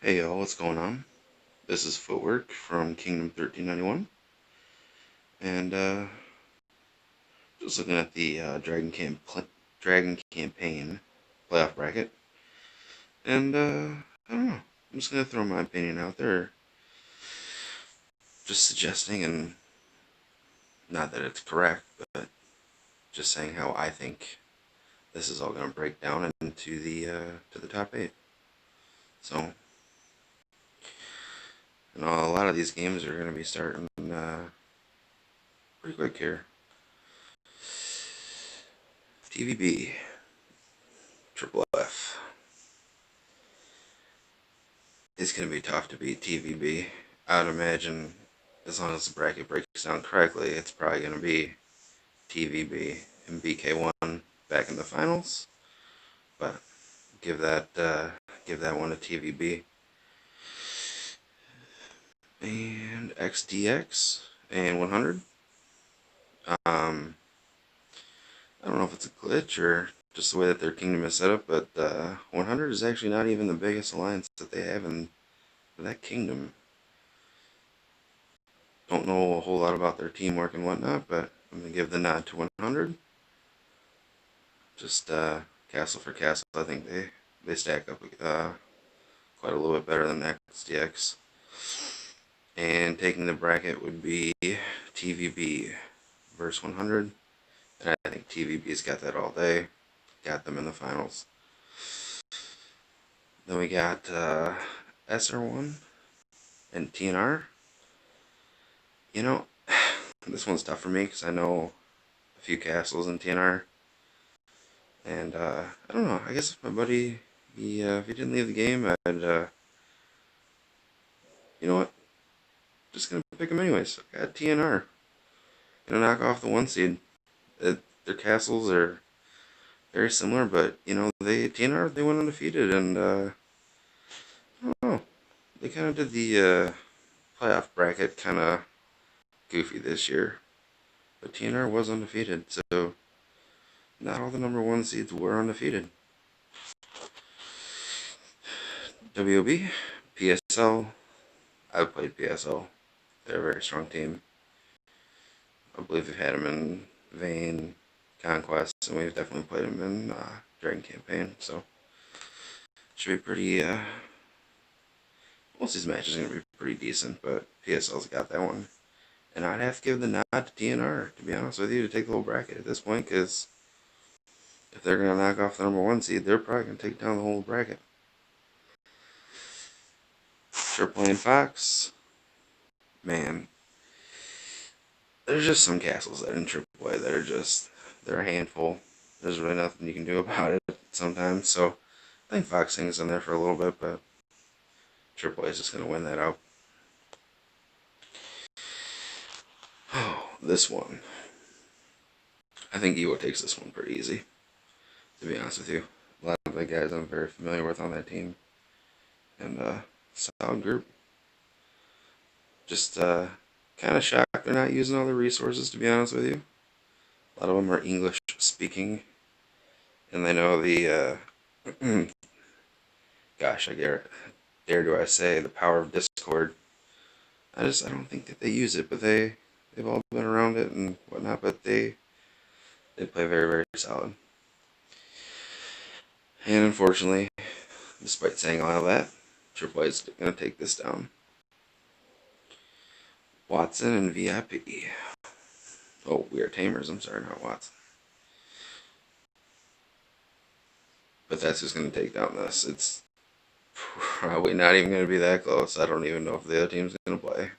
Hey y'all, what's going on? This is Footwork from Kingdom 1391, and just looking at the Dragon Campaign playoff bracket, and I don't know. I'm just gonna throw my opinion out there, just suggesting, and not that it's correct, but just saying how I think this is all gonna break down into the top eight. So, a lot of these games are gonna be starting pretty quick here. TVB, Triple F. It's going to be tough to beat TVB. I would imagine, as long as the bracket breaks down correctly, it's probably going to be TVB and BK1 back in the finals. But give that one to TVB. And XDX and 100. I don't know if it's a glitch or just the way that their kingdom is set up, but 100 is actually not even the biggest alliance that they have in that kingdom. Don't know a whole lot about their teamwork and whatnot, but I'm going to give the nod to 100. Just castle for castle, I think they stack up quite a little bit better than XDX. And taking the bracket would be TVB versus 100. And I think TVB's got that all day. Got them in the finals. Then we got SR1 and TNR. You know, this one's tough for me because I know a few castles in TNR. And I don't know. I guess if my buddy, if he didn't leave the game, I'd, you know what? Just gonna pick him anyways. I got TNR. Gonna knock off the 1 seed. Their castles are very similar, but TNR they went undefeated, and I don't know. They kind of did the playoff bracket kind of goofy this year, but TNR was undefeated, so not all the number 1 seeds were undefeated. WOB, PSL. I've played PSL. They're a very strong team. I believe we've had them in Vayne, Conquest, and we've definitely played them in Dragon Campaign. So should be pretty. Most of these matches are gonna be pretty decent, but PSL's got that one, and I'd have to give the nod to TNR, to be honest with you, to take the whole bracket at this point, because if they're gonna knock off the number 1 seed, they're probably gonna take down the whole bracket. Triple and Fox, man, there's just some castles that are in AAA that are they're a handful. There's really nothing you can do about it sometimes. So I think Fox hangs in there for a little bit, but AAA is just going to win that out. Oh, this one. I think Ewo takes this one pretty easy, to be honest with you. A lot of the guys I'm very familiar with on that team. And solid group. Just kind of shocked they're not using all their resources, to be honest with you. A lot of them are English speaking, and they know the gosh, dare do I say, the power of Discord. I don't think that they use it, but they've all been around it and whatnot, but they play very, very solid. And unfortunately, despite saying all of that, Triple A is going to take this down. Watson and VIP. Oh, We Are Tamers. I'm sorry, not Watson. But that's who's going to take down this. It's probably not even going to be that close. I don't even know if the other team's going to play,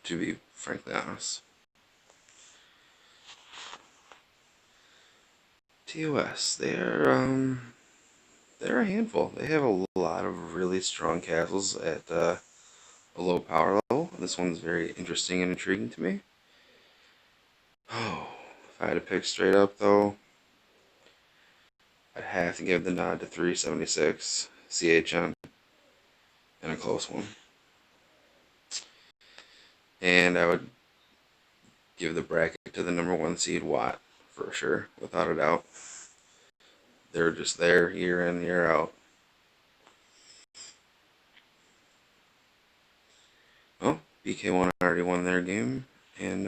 to be frankly honest. TOS, they're a handful. They have a lot of really strong castles at a low power level. This one's very interesting and intriguing to me. Oh, if I had to pick straight up though, I'd have to give the nod to 376 CHN in a close one. And I would give the bracket to the number 1 seed Watt for sure, without a doubt. They're just there year in, year out. BK1 already won their game, and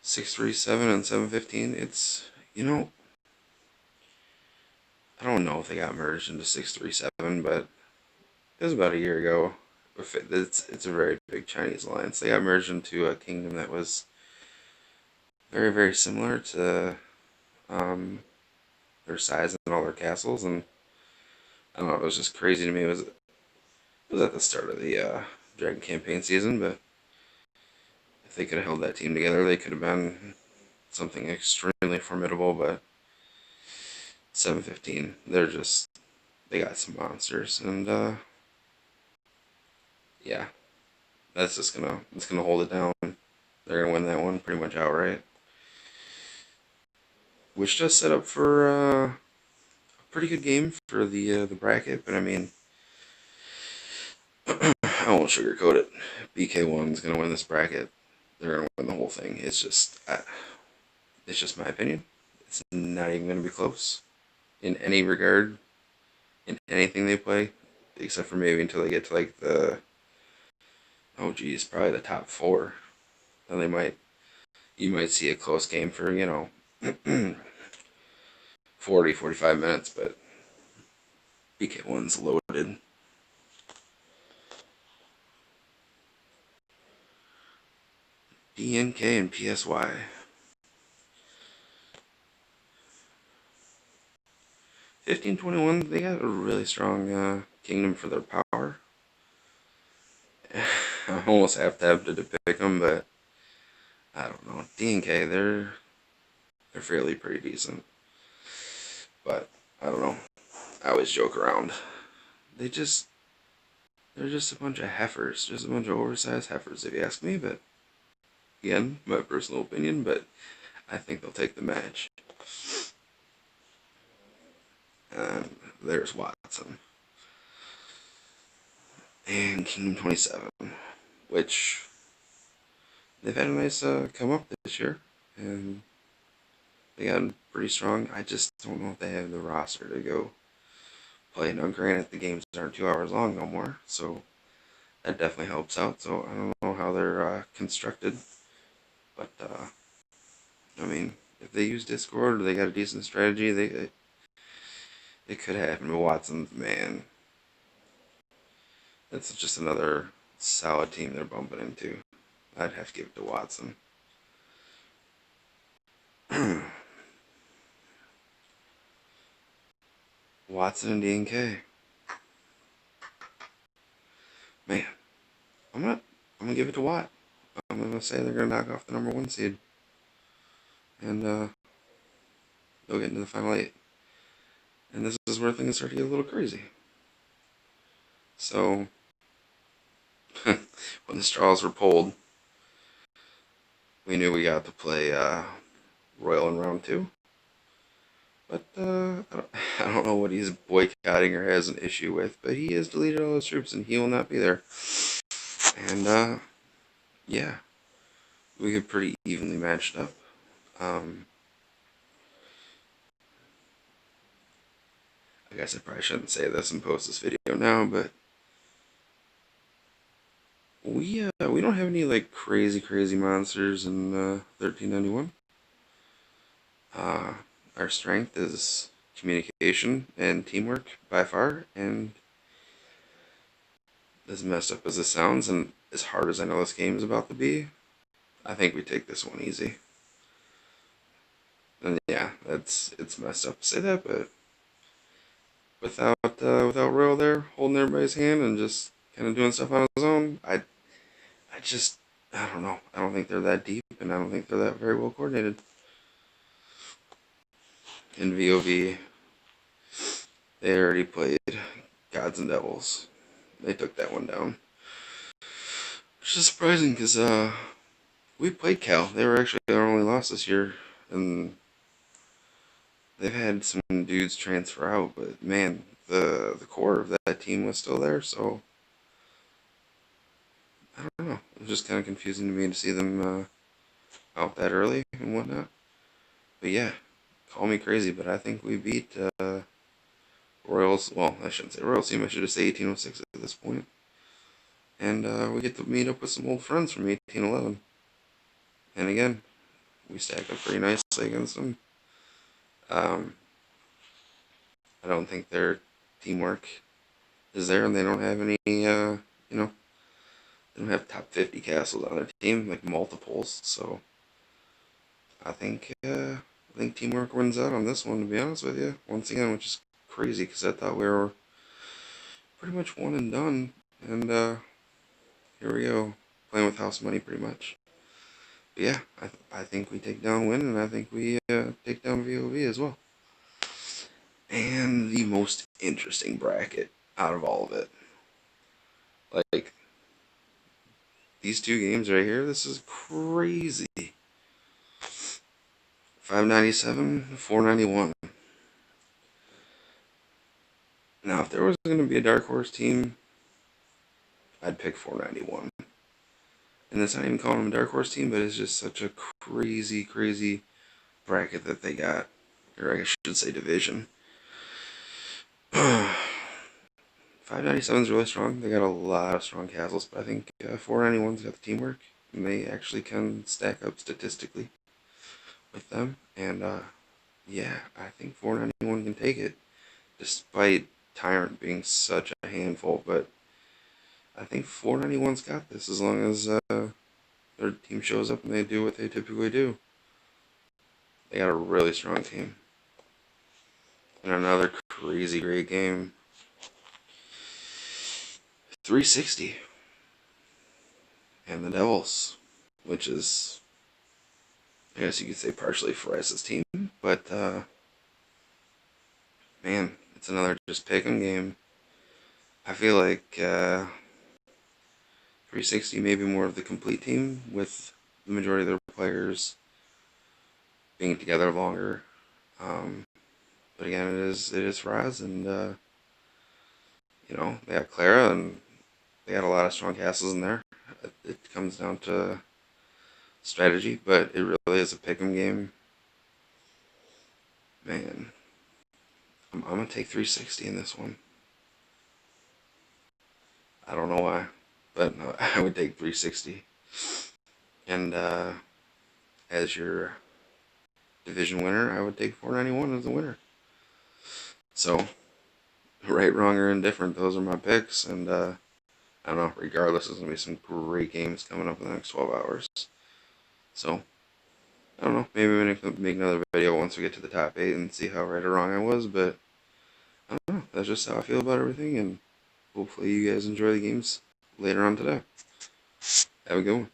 6-3-7 and 7-15. It's, you know, I don't know if they got merged into 6-3-7, but it was about a year ago. It's a very big Chinese alliance. They got merged into a kingdom that was very, very similar to their size and all their castles, and I don't know, it was just crazy to me. It was at the start of the Dragon campaign season, but if they could have held that team together, they could have been something extremely formidable. But 7-15, they got some monsters, and yeah, it's gonna hold it down. They're gonna win that one pretty much outright, which does set up for a pretty good game for the bracket. But I mean, I won't sugarcoat it. BK1's gonna win this bracket. They're gonna win the whole thing. It's just my opinion. It's not even gonna be close in any regard, in anything they play, except for maybe until they get to like probably the top four. Then you might see a close game for 40, 45 minutes, but BK1's loaded. DNK and PSY. 15-21, they got a really strong kingdom for their power. I almost have to pick them, but I don't know. DNK, they're fairly pretty decent, but I don't know. I always joke around. They just they're just a bunch of heifers, just a bunch of oversized heifers, if you ask me. But again, my personal opinion. But I think they'll take the match. And there's Watson and Kingdom 27, which they've had a nice come up this year, and they got pretty strong. I just don't know if they have the roster to go play. Now, granted, the games aren't 2 hours long no more, so that definitely helps out. So I don't know how they're constructed, but I mean, if they use Discord or they got a decent strategy, it could happen. But Watson's, man, that's just another solid team they're bumping into. I'd have to give it to Watson. Watson and DNK. Man, I'm gonna I'm gonna give it to Watt. I'm gonna say they're gonna knock off the number one seed, and they'll get into the final eight. And this is where things start to get a little crazy. So when the straws were pulled, we knew we got to play Royal in round two. But I don't know what he's boycotting or has an issue with, but he has deleted all his troops and he will not be there. And yeah, we get pretty evenly matched up. I guess I probably shouldn't say this and post this video now, but we don't have any like crazy monsters in 1391. Our strength is communication and teamwork by far, and as messed up as it sounds, and as hard as I know this game is about to be, I think we take this one easy. And yeah, it's messed up to say that, but without Royal there holding everybody's hand and just kind of doing stuff on his own, I don't know. I don't think they're that deep, and I don't think they're that very well coordinated. In VOV, they already played Gods and Devils. They took that one down, which is surprising because we played Cal. They were actually our only loss this year, and they've had some dudes transfer out, but man, the core of that team was still there. So I don't know. It was just kind of confusing to me to see them out that early and whatnot. But yeah, call me crazy, but I think we beat Royals. Well, I shouldn't say Royals team. I should just say 1806 at this point. and we get to meet up with some old friends from 1811. And again, we stack up pretty nicely against them. I don't think their teamwork is there, and they don't have any, they don't have top 50 castles on their team, like multiples. So I think teamwork wins out on this one, to be honest with you. Once again, which is crazy because I thought we were pretty much one and done, and here we go, playing with house money pretty much. But yeah, I think we take down Win, and I think we take down VOV as well. And the most interesting bracket out of all of it, like these two games right here, this is crazy. 597, 491. Now, if there was going to be a dark horse team, I'd pick 491. And that's not even calling them a dark horse team, but it's just such a crazy, crazy bracket that they got. Or I should say division. 597 is really strong. They got a lot of strong castles, but I think 491's got the teamwork, and they actually can stack up statistically with them. And yeah, I think 491 can take it, despite Tyrant being such a handful. But I think 491's got this as long as their team shows up and they do what they typically do. They got a really strong team. And another crazy great game. 360. And the Devils, which is, I guess you could say, partially Faris's team. But, man, it's another just pick'em game. I feel like 360 may be more of the complete team, with the majority of their players being together longer. But again, it is Faraz, and they got Clara, and they got a lot of strong castles in there. It comes down to strategy, but it really is a pick'em game. Man, I'm gonna take 360 in this one. I don't know why, but no, I would take 360. And as your division winner, I would take 491 as the winner. So, right, wrong, or indifferent, those are my picks. And I don't know, regardless, there's going to be some great games coming up in the next 12 hours. So, I don't know, maybe we can make another video once we get to the top 8 and see how right or wrong I was. But I don't know, that's just how I feel about everything. And hopefully you guys enjoy the games later on today. Have a good one.